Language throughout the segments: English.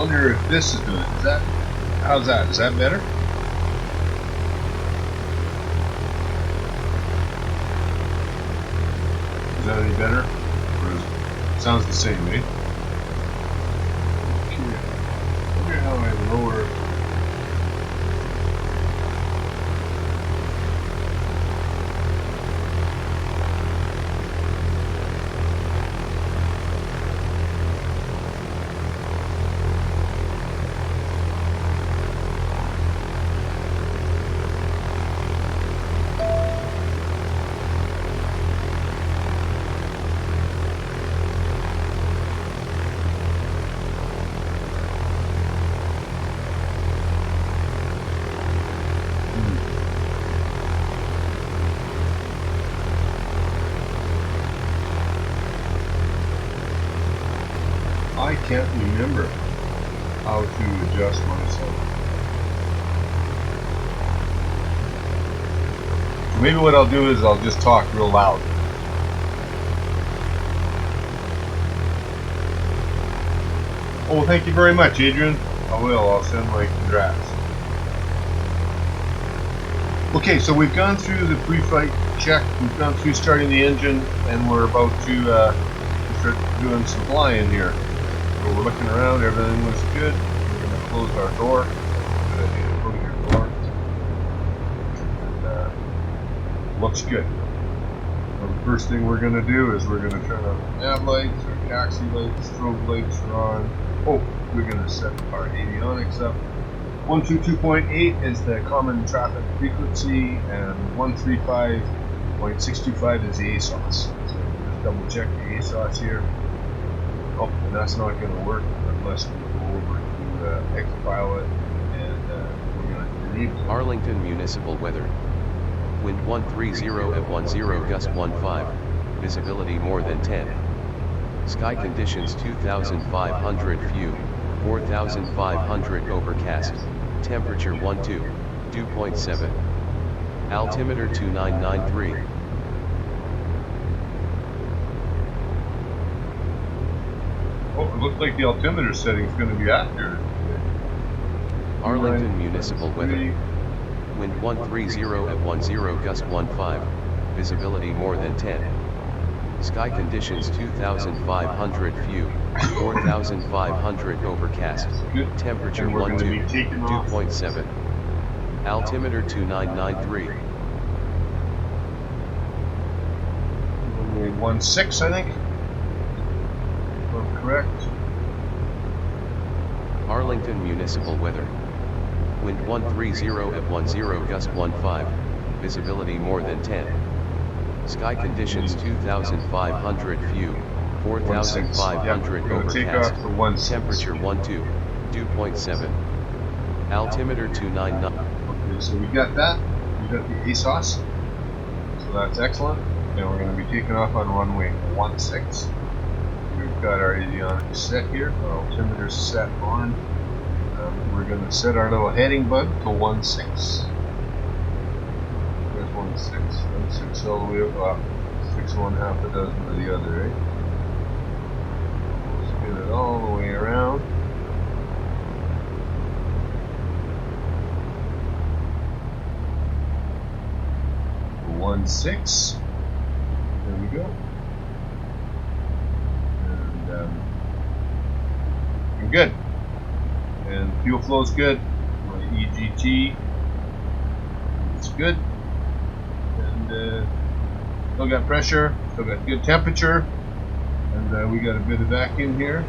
wonder if this is doing it. Is that, how's that? Is that better? Is that any better? Or is it sounds the same, eh? Okay. I wonder how I lower. I can't remember how to adjust myself. So maybe what I'll do is I'll just talk real loud. Oh, well, thank you very much, Adrian. I will. I'll send my congrats. Okay, so we've gone through the pre-flight check. We've gone through starting the engine, and we're about to start doing some flying here. So we're looking around, everything looks good. We're going to close our door. Good idea to close your door. And, looks good. So the first thing we're going to do is we're going to turn on the nav lights, our taxi lights, strobe lights are on. Oh, we're going to set our avionics up. 122.8 is the common traffic frequency, and 135.625 is the ASOS. So just double check the ASOS here. Oh, and that's not going to work unless we go over to X-Pilot, and we're going to enable Arlington Municipal weather. Wind 130 at 10, gust 15, visibility more than 10. Sky conditions 2,500 few, 4,500 overcast, temperature dew.7. Altimeter 2993. Oh, it looks like the altimeter setting is going to be accurate. Arlington Municipal weather. Wind 130 at 10, gust 15, visibility more than 10. Sky conditions 2,500 few, 4,500 overcast, temperature dew.7. Altimeter 2993. Only 16, I think. If I'm correct. Arlington Municipal weather. Wind 130 at 10, gust 15, visibility more than 10. Sky conditions 2,500 few, 4,500 overcast, temperature dew.7. Altimeter 299. Okay, so we got that. We got the ASOS. So that's excellent. Now we're going to be taking off on runway 16. We've got our avionics set here. Our altimeter set on. We're going to set our little heading bug to 16. There's 16. 16 all the way up. 6 1 half a dozen of the other, right? Spin it all the way around. One 6. There we go. And we're good. And fuel flow is good. My EGT is good. And still got pressure. Still got good temperature. And we got a bit of vacuum here.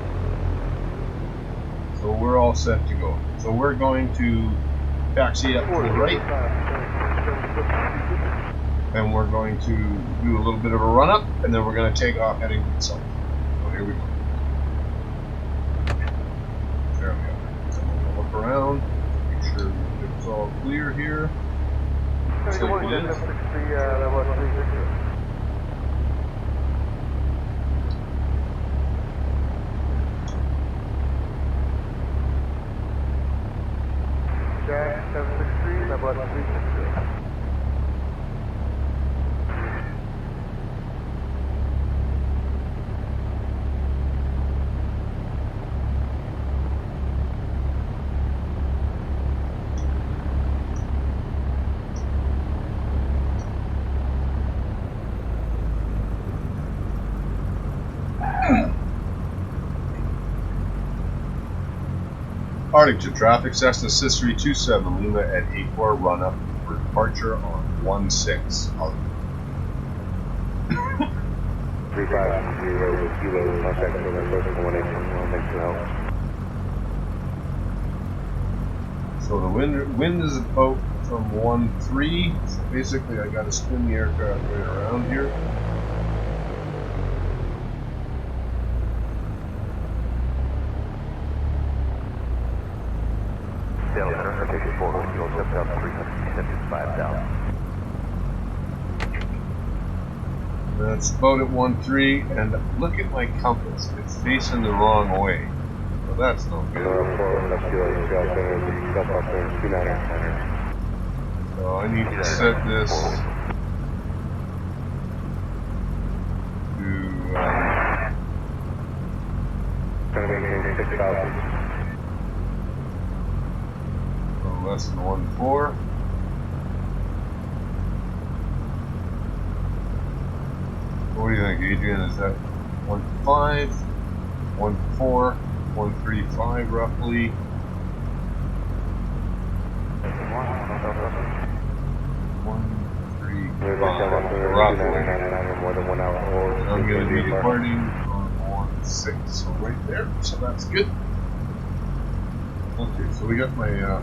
So we're all set to go. So we're going to taxi up to the right. And we're going to do a little bit of a run up, and then we're going to take off heading to the south. So here we go. There we go. So we'll look around, make sure it's all clear here. Looks like it is. Jack 763, level 360. Arlington traffic, Cessna 6327 Lima at 84, run up for departure on 16. 350 kilo, contact with our first 181, thanks for help. So the wind is about from 13, so basically I got to spin the aircraft right around here. Delta, take 4, fuel steps up 375 down. That's about at 13, and look at my compass, it's facing the wrong way. So that's no good. So I need to set this to less than 14. What do you think, Adrian? Is that 15, 14, 135 roughly? 135 roughly. I'm going to be departing on 16, so right there. So that's good. Okay, so we got my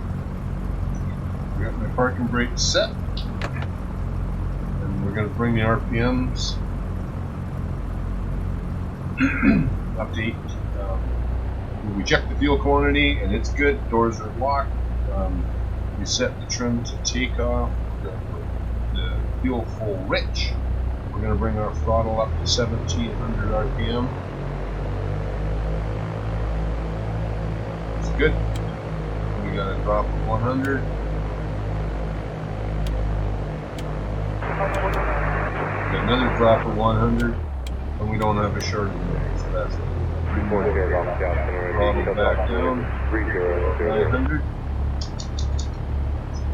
parking brake set, and we're going to bring the RPMs up to 8. We check the fuel quantity and it's good. Doors are locked. We set the trim to take off. The fuel full rich. We're going to bring our throttle up to 1700 RPM. It's good. We got a drop of 100. We got another drop of 100. And we don't have a short delay, so that's it. Throttle back down, 900.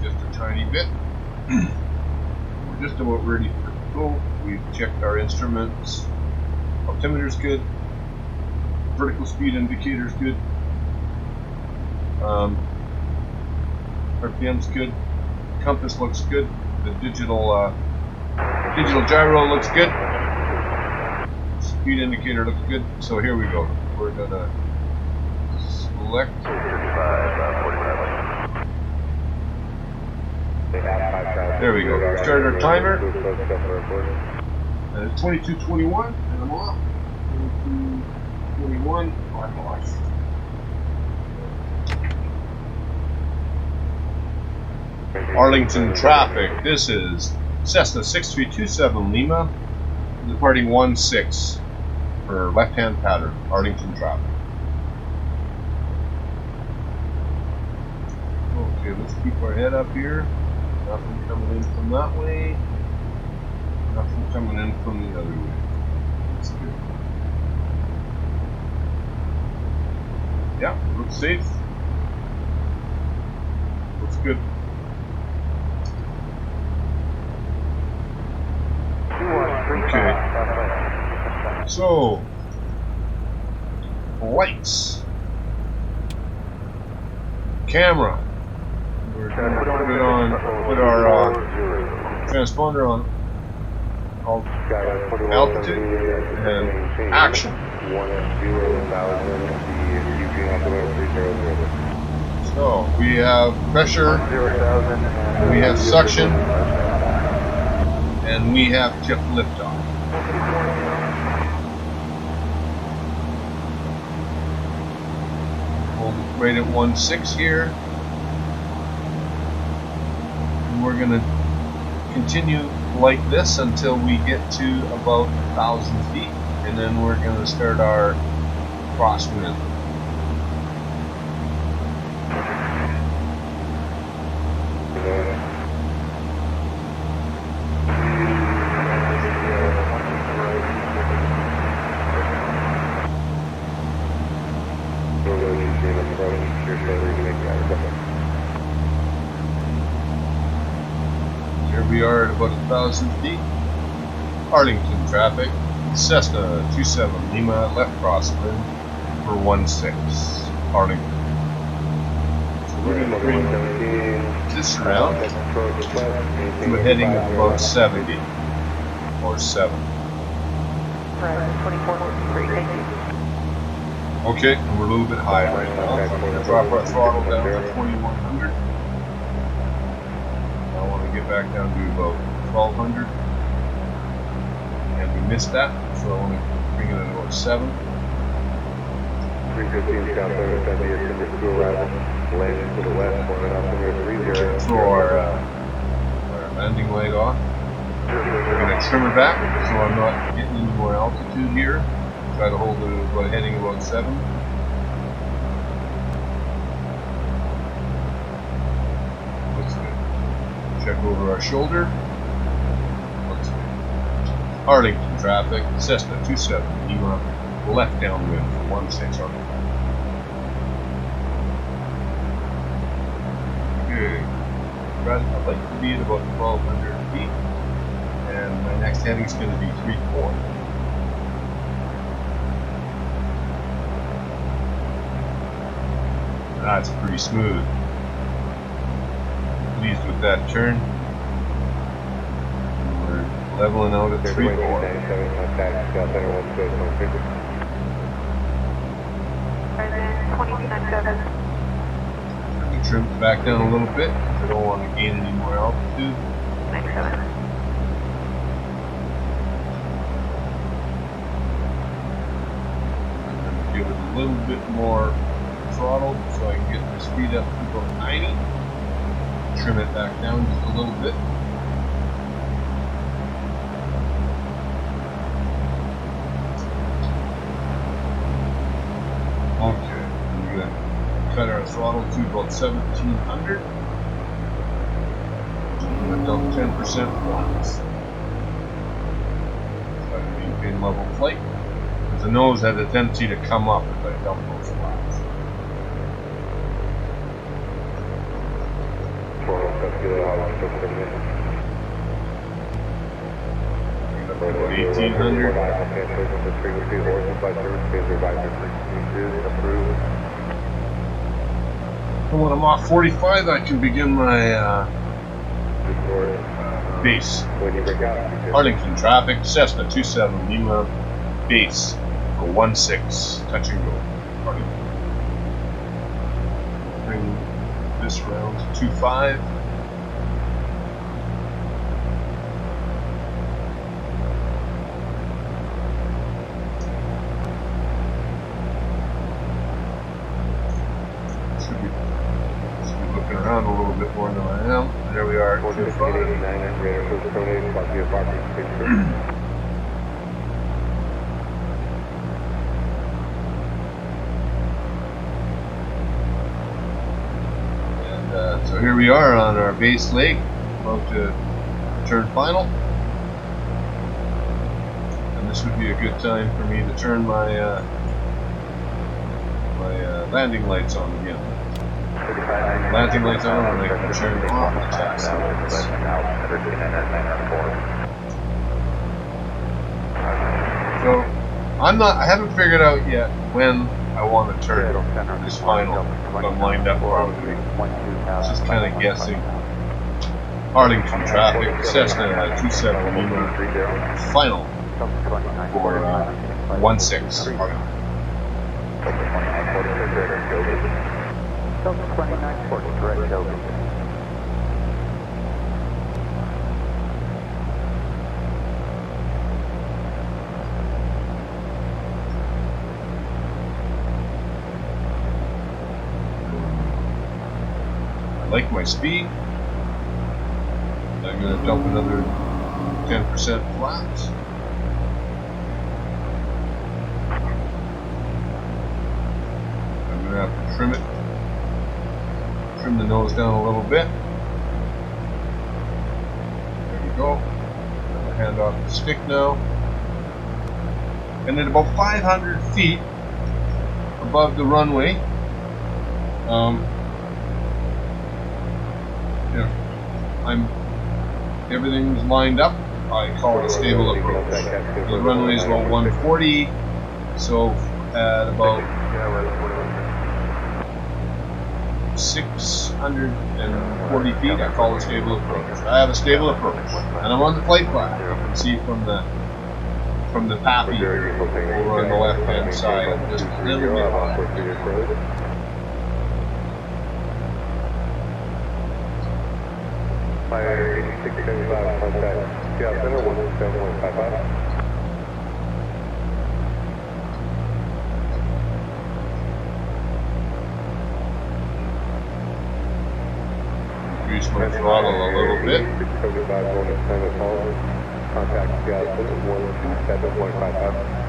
Just a tiny bit. We're just about ready for go. We've checked our instruments. Altimeter's good. Vertical speed indicator's good. RPM's good. Compass looks good. The digital gyro looks good. Speed indicator looks good, so here we go. We're gonna select. There we go. Start our timer. And it's 22:21, and I'm off. 22:21, I'm off. Arlington traffic. This is Cessna 6327 Lima, departing 16. For left-hand pattern, Arlington traffic. Okay, let's keep our head up here. Nothing coming in from that way. Nothing coming in from the other way. That's good. Yeah, looks safe. Looks good. Okay. So, lights, camera. We're going to put our transponder on altitude and action. So we have pressure, we have suction, and we have tip liftoff. Right at 16 here, and we're going to continue like this until we get to about 1,000 feet, and then we're going to start our crosswind. Here we are at about 1,000 feet. Arlington traffic, Cessna 27 Lima, left crosswind for 16, Arlington. we're going to bring this around to a heading of about 70 or 7. Right, 24, thank you. Okay, and we're a little bit high right now. So I'm going to drop our throttle down to 2100. I want to get back down to about 1200. And we missed that, so I want to bring it at about 7. 315 South Service, that'd be a timber to arrival. Landing to the west, forming up to near 30. Throw our landing light off. We're going to trim her back so I'm not getting any more altitude here. Try to hold it about heading about 7. Looks good. Check over our shoulder. Looks good. Arlington traffic, Cessna 27, Lima, left downwind for 16 Arlington. Good. I'd like to be at about 1200 feet, and my next heading is going to be 3-4. That's pretty smooth. Pleased with that turn. We're leveling out at 3-4. Present 2097. Trim it back down a little bit because I don't want to gain any more altitude. 97. And give it a little bit more throttle so I can get the speed up to about 90. Trim it back down just a little bit. Okay, we're going to cut our throttle to about 1700. I'm going to dump 10% once. Try to maintain level flight. Because the nose has a tendency to come up if I dump those flaps. About 1800. And when I'm off 45, I can begin my base. Arlington traffic, Cessna 27, Lima, base for 16, touch and go. Arlington. Bring this round to 25. Should be looking around a little bit more than I am. There we are. 25. And so here we are on our base leg, about to turn final. And this would be a good time for me to turn my landing lights on again. Landing lights on, and I can turn off the taxi lights. So I haven't figured out yet when I want to turn this final, if I'm lined up properly. Just kind of guessing. Arlington traffic, Cessna 27 Lima, final for 16 Arlington. 2940, direct over. I like my speed. I'm going to dump another 10% flaps. I'm going to have to trim it. Trim the nose down a little bit. There we go. Got my hand off the stick now. And at about 500 feet above the runway, everything's lined up. I call it a stable approach. The runway is about 140, so at about 640 feet, I call it stable approach. I have a stable approach, and I'm on the flight path. You can see from the pappy over on the left-hand side. I'm just a little bit high. Fire 8675, contact Seattle Center 17155. Increase my throttle a little bit. 8675 going to Cessna Falls. Contact Seattle Center 127.55.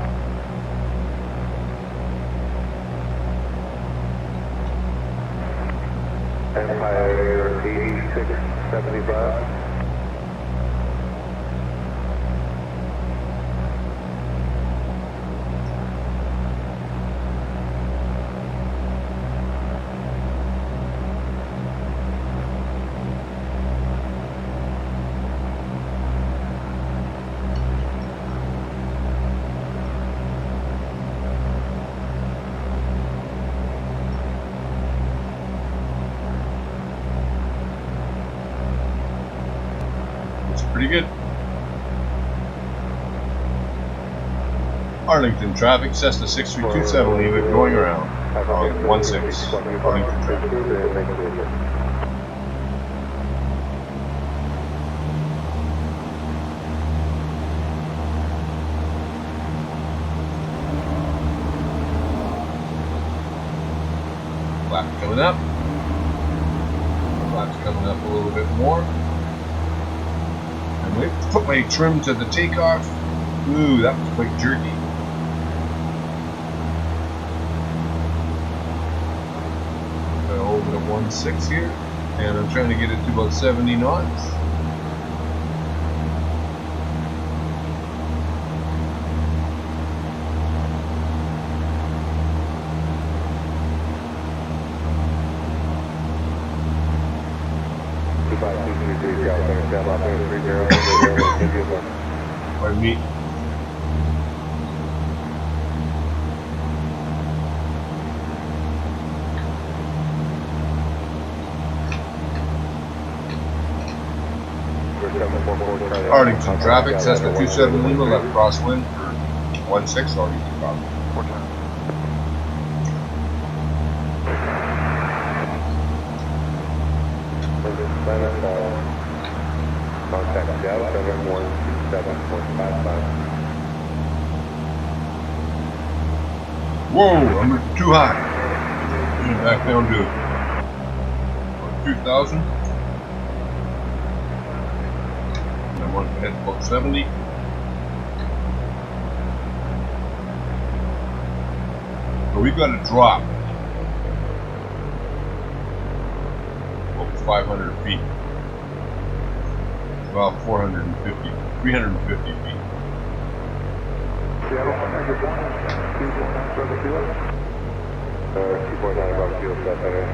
Empire 8675. Pretty good. Arlington traffic, Cessna 6327, leave it going around. 16, Arlington traffic. Flap coming up. Flap's coming up a little bit more. Wait, put my trim to the takeoff. Ooh, that was quite jerky. Gonna hold it at 16 here, and I'm trying to get it to about 70 knots. Pardon me. Arlington traffic, Cessna 27 Lima, left crosswind for 16, Arlington traffic. Contact Seattle Center 127.55. Whoa, I'm too high. Back down to 2,000. And I want to head about 70. So we've got to drop over 500 feet. About 450, 350 feet. Seattle, 2.9 above field set center.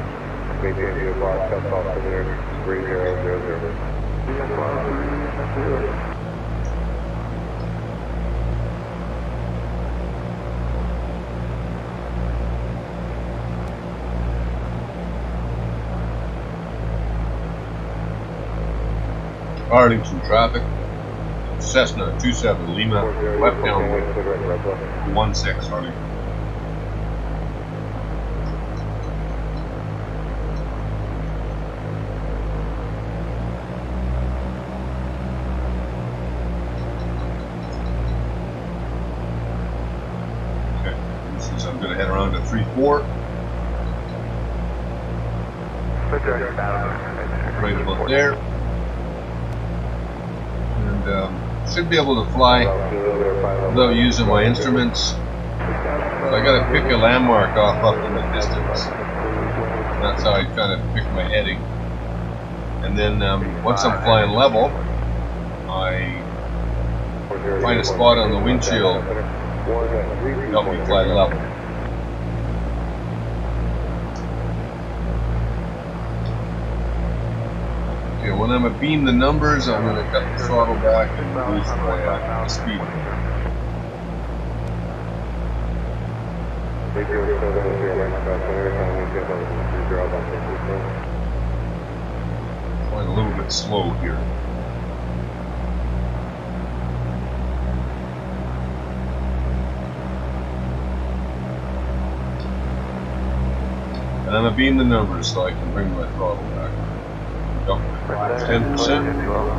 Maintain view block, test off center 3000. Arlington traffic, Cessna 27 Lima, left downwind, 16 Arlington. Okay, this is, I'm going to head around to 3-4. Right about there. And should be able to fly without using my instruments. So I got to pick a landmark off up in the distance. And that's how I kind of pick my heading. And then once I'm flying level, I find a spot on the windshield to help me fly level. Okay, when I'm abeam the numbers, I'm going to cut the throttle back and boost my speed. Flying a little bit slow here. And I'm being the numbers so I can bring my throttle back. Go. 10%.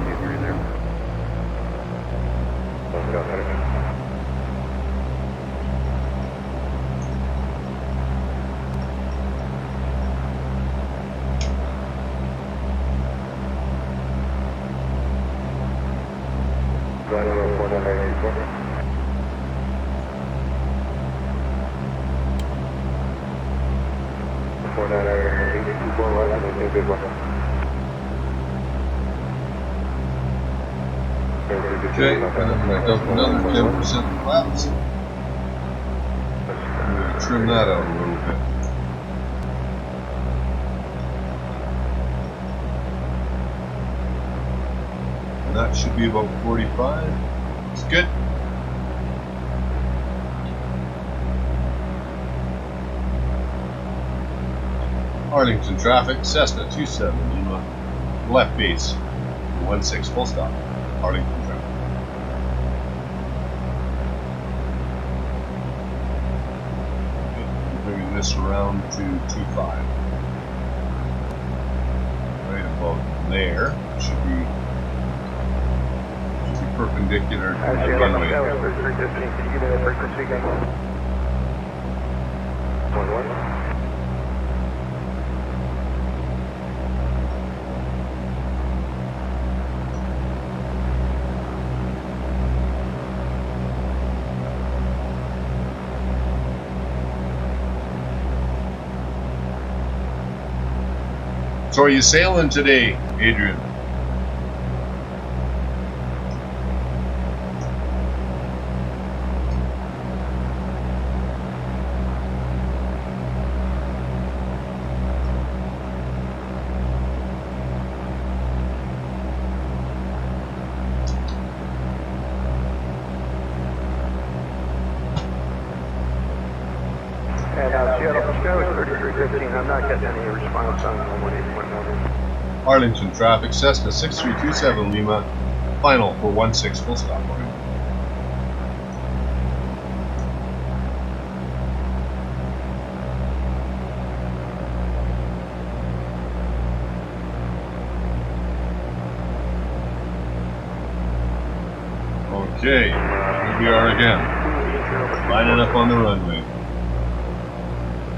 Okay, and I'm going to dump another 10% flaps. I'm going to trim that out a little bit. And that should be about 45. It's good. Arlington traffic, Cessna 27 Lima, left base, 16 full stop. Arlington traffic. Bringing this around to 25. Right about there. Should be perpendicular to the runway. So are you sailing today, Adrian? I'm not getting any response on 118.1. Arlington traffic, Cessna 6327 Lima, final for 16 full stop. Okay, here we are again, lining up on the runway.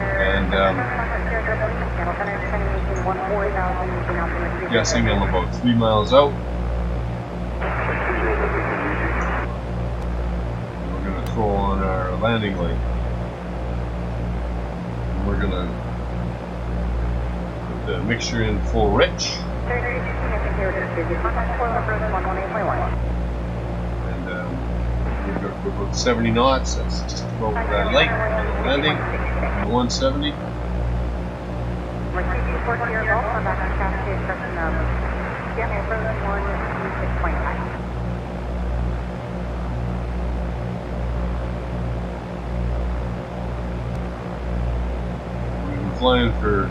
And guessing I'm about 3 miles out. We're going to throw on our landing light. And we're going to put the mixture in full rich. And we're going to put about 70 knots. That's just about that light on the landing. 170. We've been flying for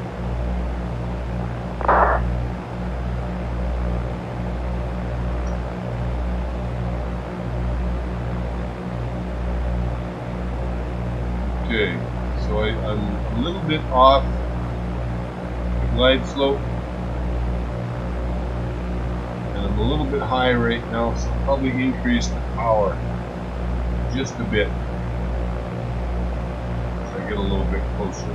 okay. So I'm a little bit off the glide slope, and I'm a little bit high right now, so I'll probably increase the power just a bit as I get a little bit closer.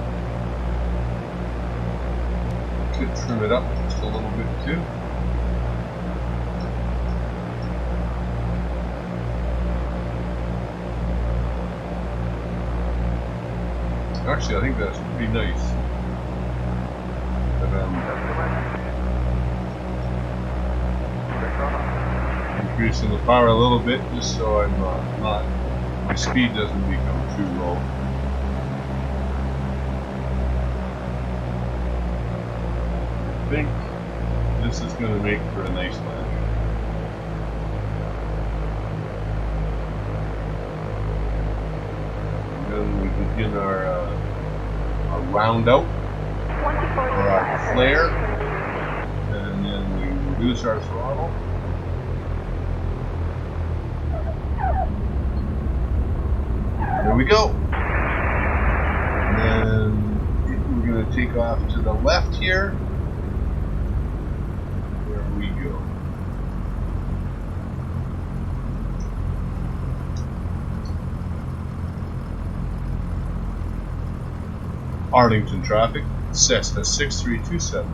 Could trim it up just a little bit too. Actually, I think that's pretty nice. But, increasing the power a little bit just so I'm not, my speed doesn't become too low. I think this is going to make for a nice landing. And then we begin our round out, or our flare, and then we reduce our throttle. There we go. And then we're going to take off to the left here. There we go. Arlington traffic, Cessna 6327.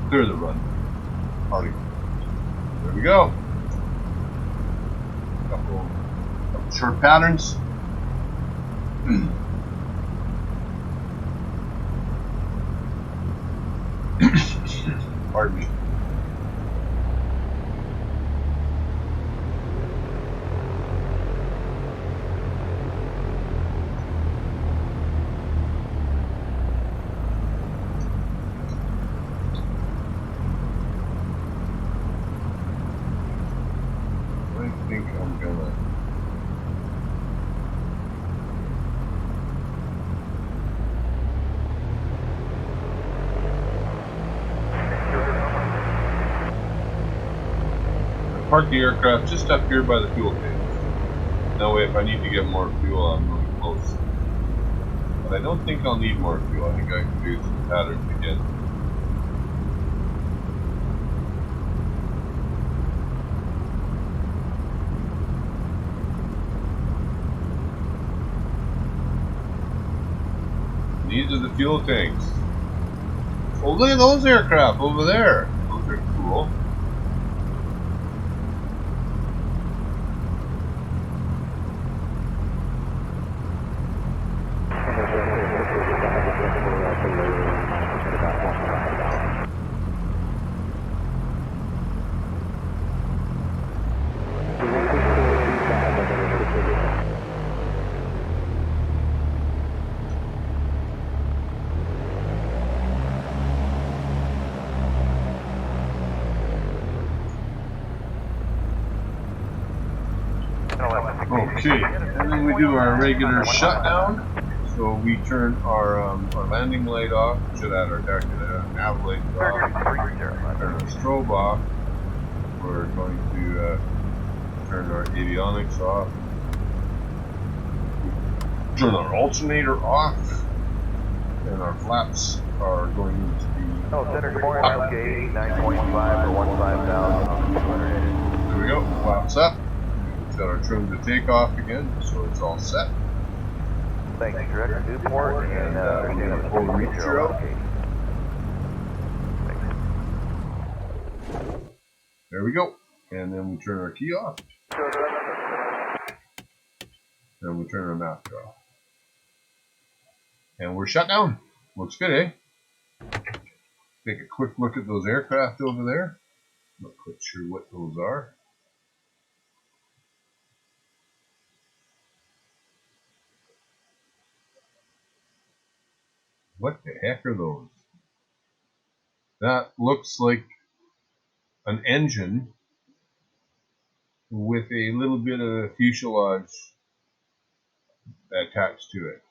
Clear the run. Arlington. There we go. Couple short patterns. Pardon me. I think I'm gonna park the aircraft just up here by the fuel tanks. That way if I need to get more fuel, I'm really close. But I don't think I'll need more fuel. I think I can do some patterns again. These are the fuel tanks. Oh, look at those aircraft over there. Those are cool. Okay, and then we do our regular shutdown. So we turn our landing light off, should add our nav light off, turn our strobe off. We're going to turn our avionics off, turn our alternator off, and our flaps are going to be Oh, Center, good morning, LK 925 or 15,200. There we go, flaps up. We've got our trim to take off again, so it's all set. Thanks, Director Newport, and we're going to pull the reacher out. There we go. And then we turn our key off. And we turn our mask off. And we're shut down. Looks good, eh? Take a quick look at those aircraft over there. Not quite sure what those are. What the heck are those? That looks like an engine with a little bit of fuselage attached to it.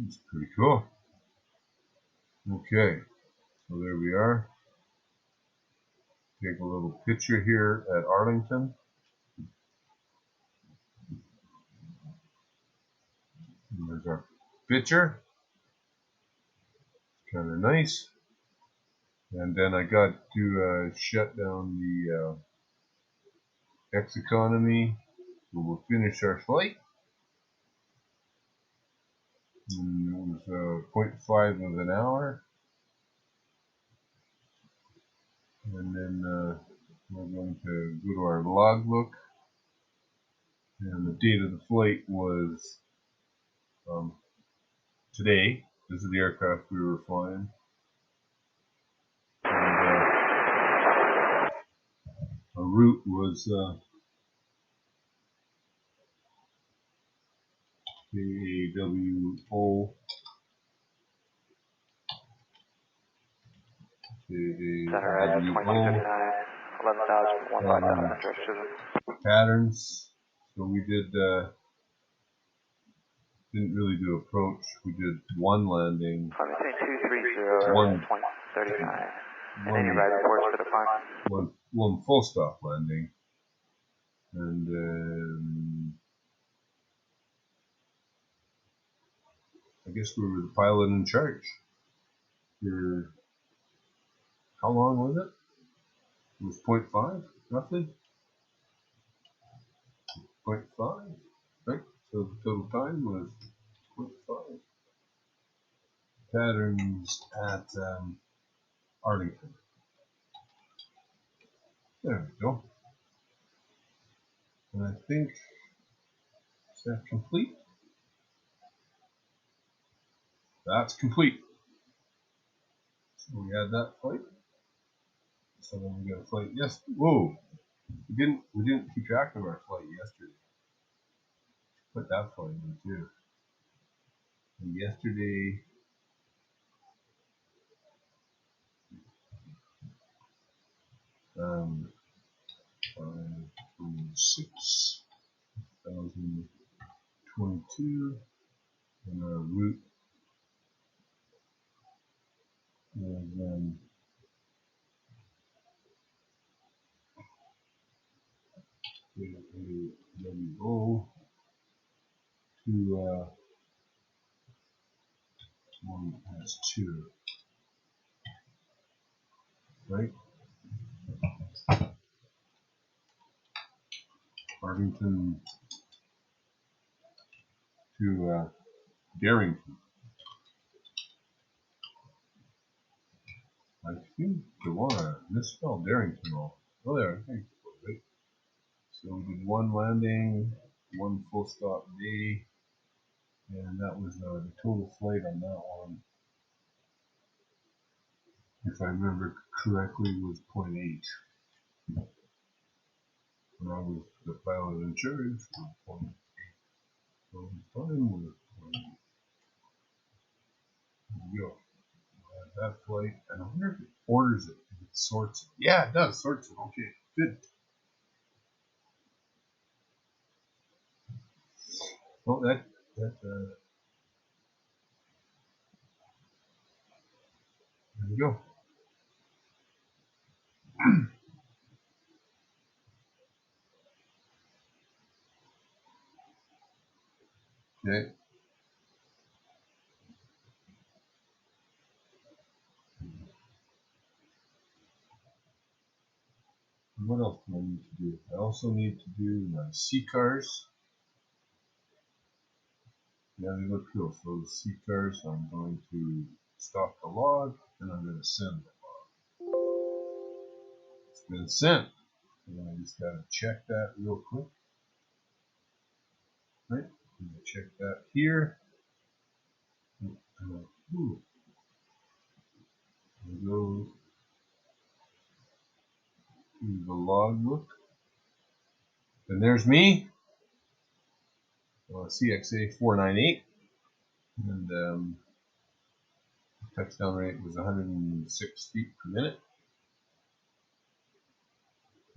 It's pretty cool. Okay, so there we are. Take a little picture here at Arlington. And there's our picture. Kind of nice. And then I got to shut down the X economy. So we'll finish our flight. And it was 0.5 of an hour. And then we're going to go to our logbook. And the date of the flight was today. This is the aircraft we were flying. And our route was KAWO Center at 2259, 11,155 direct to them. patterns. So we didn't really do approach. We did one landing. Climb maintain 230 One- at 2039. And any ride reports for the climb? One full stop landing. And I guess we were the pilot in charge. For how long was it? It was 0.5, roughly. 0.5, right? So the total time was 0.5. Patterns at Arlington. There we go. And I think, is that complete? That's complete. So we had that flight. So then we got a flight. Yes. Whoa. We didn't keep track of our flight yesterday. Put that flight in too. And yesterday, um, 6,022, and our route was WO to 1S2, right? Arlington to Darrington. I think they want to misspell Darrington all. Oh, there, I think, right? So we did one landing, one full stop day, and that was the total flight on that one, if I remember correctly, was 0.8. And I was the pilot in charge for 0.8. So the time was 0.8. There we go. That flight, and I wonder if it orders it, if it sorts it. Yeah, it does, sorts it. Okay, good. Well, there we go. Okay. What else do I need to do? I also need to do my C-cars. Yeah, they look cool. So the C-cars, I'm going to stop the log, and I'm going to send the log. It's been sent. And I just got to check that real quick. Right? I'm going to check that here. Ooh. And go to the log book. And there's me. CXA 498. And touchdown rate was 106 feet per minute.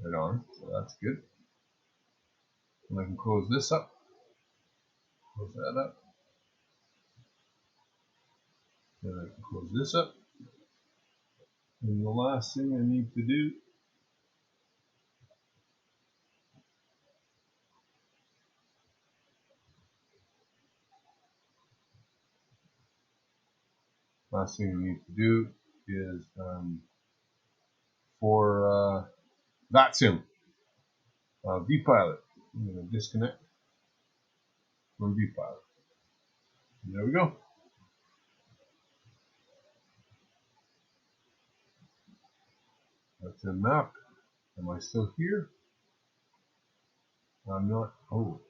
Right on, so that's good. And I can close this up. Close that up. Then I can close this up. And the last thing I need to do is for VATSIM, vPilot. I'm going to disconnect from vPilot. And there we go. That's a map. Am I still here? I'm not. Oh,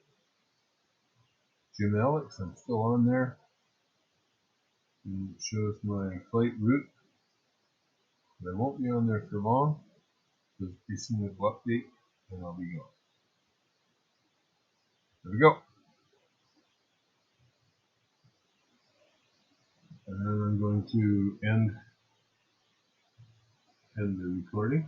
Jim Alex, I'm still on there. And it shows my flight route. But I won't be on there for long. There's be some little update, and I'll be gone. There we go. And then I'm going to end End the recording.